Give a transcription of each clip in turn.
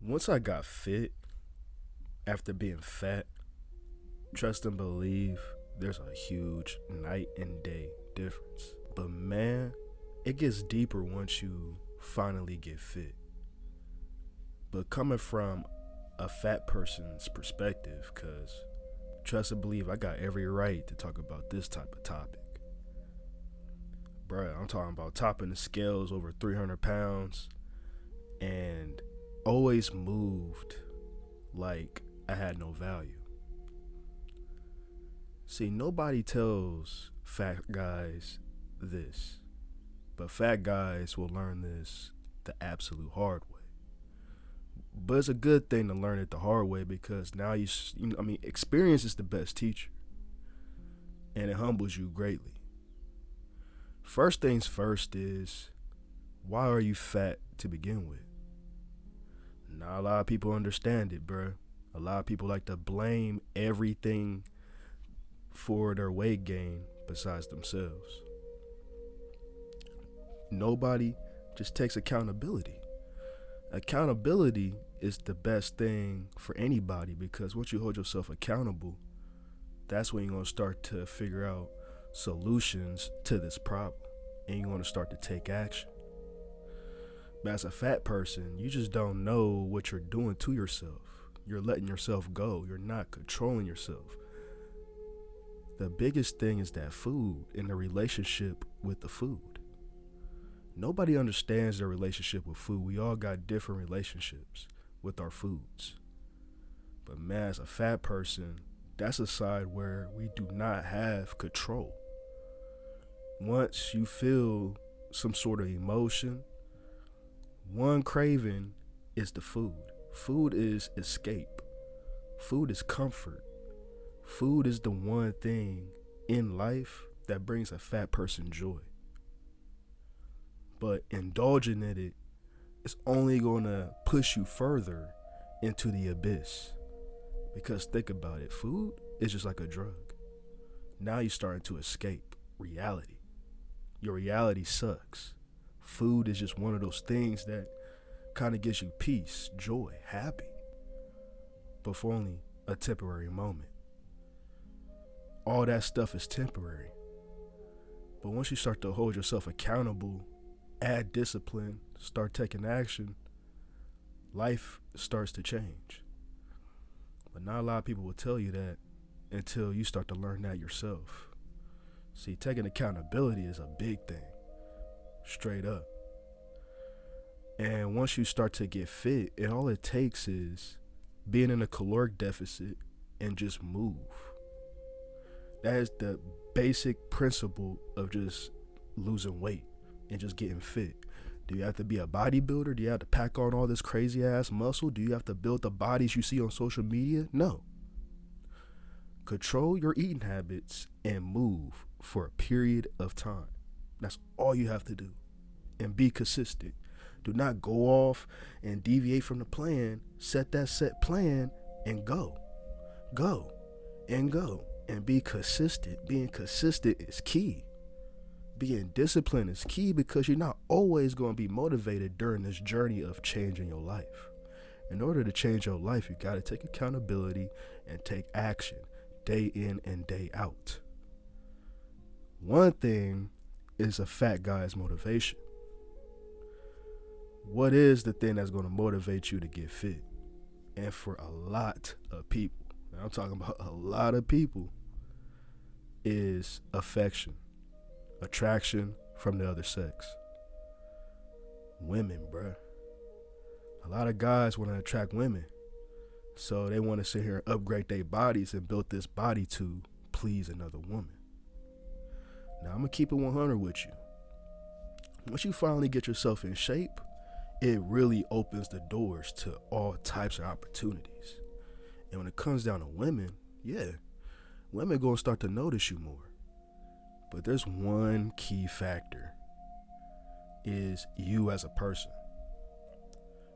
Once I got fit after being fat, trust and believe there's a huge night and day difference. But man, it gets deeper once you finally get fit. But coming from a fat person's perspective, because trust and believe I got every right to talk about this type of topic. Bruh, I'm talking about topping the scales over 300 pounds and always moved like I had no value. See, nobody tells fat guys this, but fat guys will learn this the absolute hard way. But it's a good thing to learn it the hard way because now experience is the best teacher, and it humbles you greatly. First things first is, why are you fat to begin with? Not a lot of people understand it, bruh. A lot of people like to blame everything for their weight gain besides themselves. Nobody just takes accountability. Accountability is the best thing for anybody because once you hold yourself accountable, that's when you're going to start to figure out solutions to this problem and you're going to start to take action. But as a fat person, you just don't know what you're doing to yourself. You're letting yourself go. You're not controlling yourself. The biggest thing is that food and the relationship with the food. Nobody understands their relationship with food. We all got different relationships with our foods. But man, as a fat person, that's a side where we do not have control. Once you feel some sort of emotion, one craving is the food. Food is escape. Food is comfort. Food is the one thing in life that brings a fat person joy. But indulging in it is only going to push you further into the abyss. Because think about it, food is just like a drug. Now you're starting to escape reality. Your reality sucks. Food is just one of those things that kind of gives you peace, joy, happy, but for only a temporary moment. All that stuff is temporary. But once you start to hold yourself accountable, add discipline, start taking action, life starts to change. But not a lot of people will tell you that until you start to learn that yourself. See, taking accountability is a big thing, straight up. And once you start to get fit, all it takes is being in a caloric deficit and just move. That is the basic principle of just losing weight and just getting fit. Do you have to be a bodybuilder? Do you have to pack on all this crazy ass muscle? Do you have to build the bodies you see on social media? No. Control your eating habits and move for a period of time. That's all you have to do. And be consistent. Do not go off and deviate from the plan. Set that set plan and go. Go and go. And be consistent. Being consistent is key. Being disciplined is key because you're not always going to be motivated during this journey of changing your life. In order to change your life, you got to take accountability and take action day in and day out. One thing is a fat guy's motivation. What is the thing that's going to motivate you to get fit? And for a lot of people, and I'm talking about a lot of people, is affection, attraction from the other sex. Women, bruh. A lot of guys want to attract women. So they want to sit here and upgrade their bodies and build this body to please another woman. Now, I'm going to keep it 100 with you. Once you finally get yourself in shape, it really opens the doors to all types of opportunities. And when it comes down to women, yeah, women going to start to notice you more. But there's one key factor, is you as a person.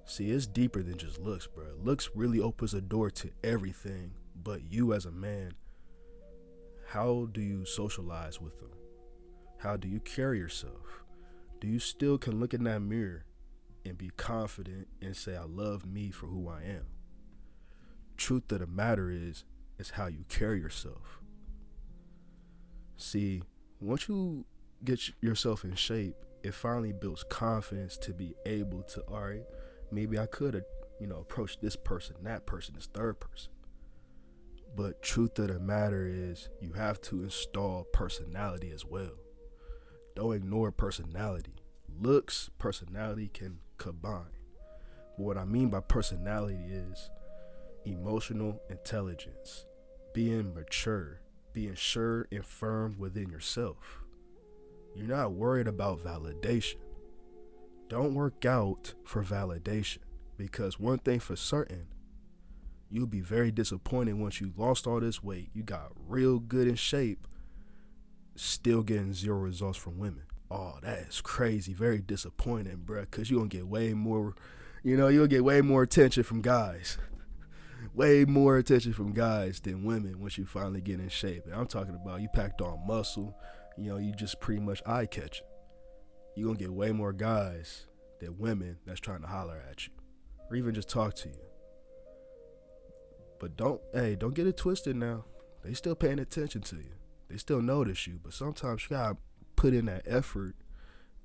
See, it's deeper than just looks, bro. Looks really opens a door to everything, but you as a man, how do you socialize with them? How do you carry yourself? Do you still can look in that mirror and be confident and say, I love me for who I am. Truth of the matter is how you carry yourself. See, once you get yourself in shape, it finally builds confidence to be able to, all right, maybe I could have, approached this person, that person, this third person. But truth of the matter is you have to install personality as well. Don't ignore personality. Looks, personality can combine. But what I mean by personality is emotional intelligence, being mature, being sure and firm within yourself. You're not worried about validation. Don't work out for validation, because one thing for certain, you'll be very disappointed once you lost all this weight, you got real good in shape, still getting zero results from women. Oh, that is crazy. Very disappointing, bruh, because you're going to get way more, you'll get way more attention from guys. Way more attention from guys than women once you finally get in shape. And I'm talking about you packed on muscle, you just pretty much eye-catching. You're going to get way more guys than women that's trying to holler at you or even just talk to you. But don't get it twisted now. They still paying attention to you. They still notice you, but sometimes you gotta put in that effort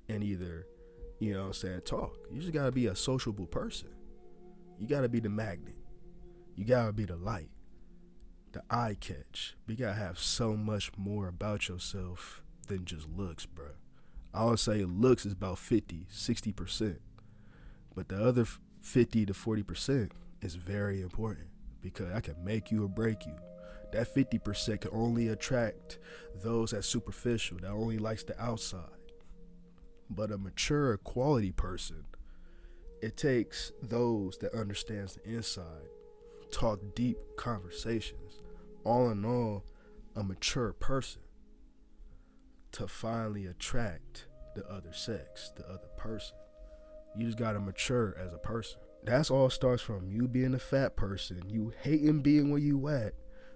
and either, talk. You just gotta be a sociable person. You gotta be the magnet. You gotta be the light, the eye catch. But you gotta have so much more about yourself than just looks, bro. I would say looks is about 50-60%, but the other 50 to 40% is very important, because that can make you or break you. That 50% can only attract those that's superficial, that only likes the outside. But a mature quality person, it takes those that understands the inside, talk deep conversations. All in all, a mature person to finally attract the other sex, the other person. You just gotta mature as a person. That's all starts from you being a fat person, you hating being where you at,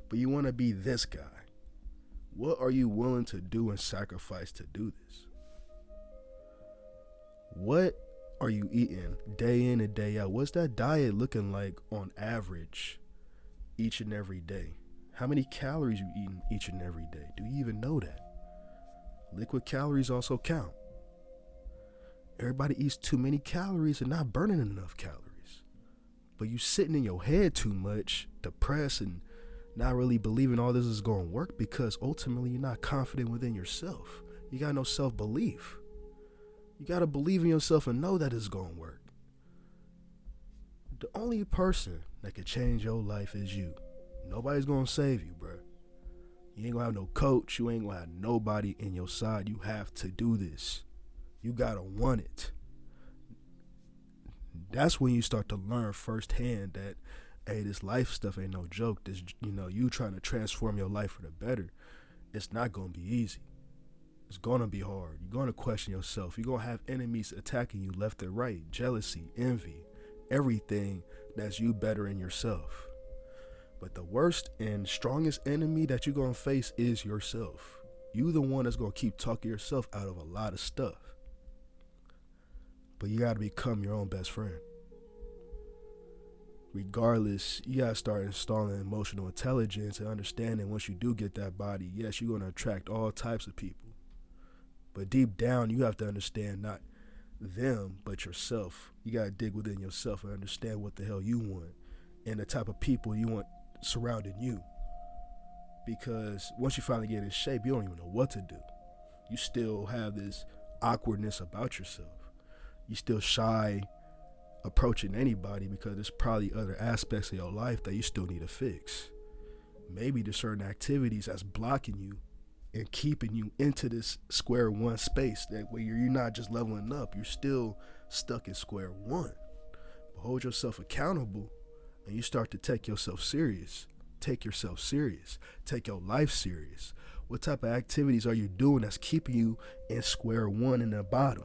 but you want to be this guy. What are you willing to do and sacrifice to do this? What are you eating day in and day out? What's that diet looking like on average each and every day? How many calories you eating each and every day? Do you even know that? Liquid calories also count. Everybody eats too many calories and not burning enough calories. But you sitting in your head too much, depressed and not really believing all this is going to work, because ultimately you're not confident within yourself. You got no self-belief. You got to believe in yourself and know that it's going to work. The only person that can change your life is you. Nobody's going to save you, bro. You ain't going to have no coach. You ain't going to have nobody in your side. You have to do this. You got to want it. That's when you start to learn firsthand that, hey, this life stuff ain't no joke. This, you trying to transform your life for the better. It's not going to be easy. It's going to be hard. You're going to question yourself. You're going to have enemies attacking you left and right. Jealousy, envy, everything that's you better in yourself. But the worst and strongest enemy that you're going to face is yourself. You the one that's going to keep talking yourself out of a lot of stuff. But you got to become your own best friend. Regardless, you got to start installing emotional intelligence and understanding once you do get that body, yes, you're going to attract all types of people. But deep down, you have to understand not them, but yourself. You got to dig within yourself and understand what the hell you want and the type of people you want surrounding you. Because once you finally get in shape, you don't even know what to do. You still have this awkwardness about yourself. You still shy approaching anybody because there's probably other aspects of your life that you still need to fix. Maybe there's certain activities that's blocking you and keeping you into this square one space, that where you're not just leveling up, you're still stuck in square one. But hold yourself accountable and you start to take yourself serious. Take yourself serious. Take your life serious. What type of activities are you doing that's keeping you in square one in the bottom?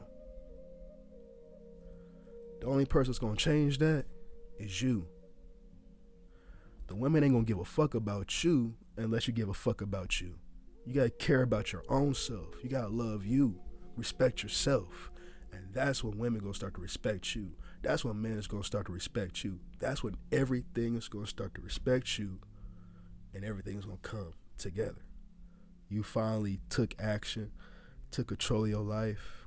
The only person that's going to change that is you. The women ain't going to give a fuck about you unless you give a fuck about you. You got to care about your own self. You got to love you, respect yourself, And that's when women gonna start to respect you. That's when men is gonna start to respect you. That's when everything is gonna start to respect you, and everything's gonna come together. You finally took action, took control of your life,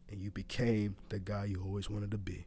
and you became the guy you always wanted to be.